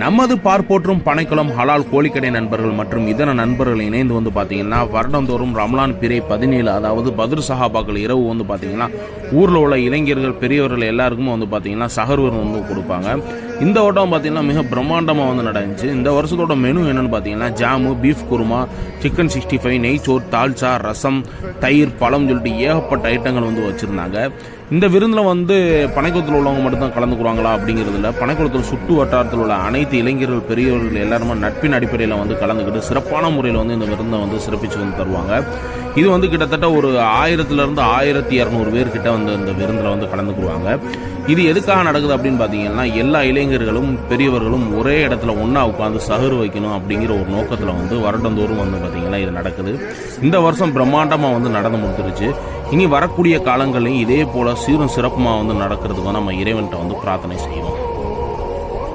நமது பார்ப்போற்றும் பனைக்குளம் ஹலால் கோழிக்கடை நண்பர்கள் மற்றும் இதர நண்பர்கள் இணைந்து வந்து பார்த்தீங்கன்னா வருடந்தோறும் ரமலான் பிறை 17 அதாவது பத்ர் சஹாபாக்கள் இரவு வந்து பார்த்தீங்கன்னா ஊரில் உள்ள இளைஞர்கள் பெரியவர்கள் எல்லாருக்கும் வந்து பார்த்தீங்கன்னா சஹர்வர் வந்து கொடுப்பாங்க. இந்த வட்டம் பார்த்தீங்கன்னா மிக பிரம்மாண்டமாக வந்து நடந்துச்சு. இந்த வருஷத்தோட மெனு என்னன்னு பார்த்தீங்கன்னா ஜாமு, பீஃப் குருமா, சிக்கன் 65, நெய்ச்சோர், தால்சா, ரசம், தயிர், பழம் சொல்லிட்டு ஏகப்பட்ட ஐட்டங்கள் வந்து வச்சுருந்தாங்க. இந்த விருந்தில் வந்து பனைக்குளத்தில் உள்ளவங்க மட்டும்தான் கலந்துக்குவாங்களா அப்படிங்கிறதுல பனைக்குளத்தில் சுற்று வட்டாரத்தில் உள்ள அனைத்து இளைஞர்கள் பெரியவர்கள் எல்லாருமே நட்பின் அடிப்படையில் வந்து கலந்துக்கிட்டு சிறப்பான முறையில் வந்து இந்த விருந்தை வந்து சிறப்பித்து வந்து தருவாங்க. இது வந்து கிட்டத்தட்ட ஒரு 1000லேருந்து 1200 பேர்கிட்ட வந்து இந்த விருந்தில் வந்து கலந்துக்குவாங்க. இது எதுக்காக நடக்குது அப்படின்னு பார்த்தீங்கன்னா எல்லா இளைஞர்களும் பெரியவர்களும் ஒரே இடத்துல ஒன்றா உட்காந்து சஹர் வைக்கணும் அப்படிங்கிற ஒரு நோக்கத்தில் வந்து வருடந்தோறும் வந்து பார்த்தீங்கன்னா இது நடக்குது. இந்த வருஷம் பிரம்மாண்டமாக வந்து நடந்து முடிஞ்சிருச்சு. இனி வரக்கூடிய காலங்களையும் இதே போல் சீரும் சிறப்புமாக வந்து நடக்கிறதுக்கு நம்ம இறைவன்கிட்ட வந்து பிரார்த்தனை செய்வோம்.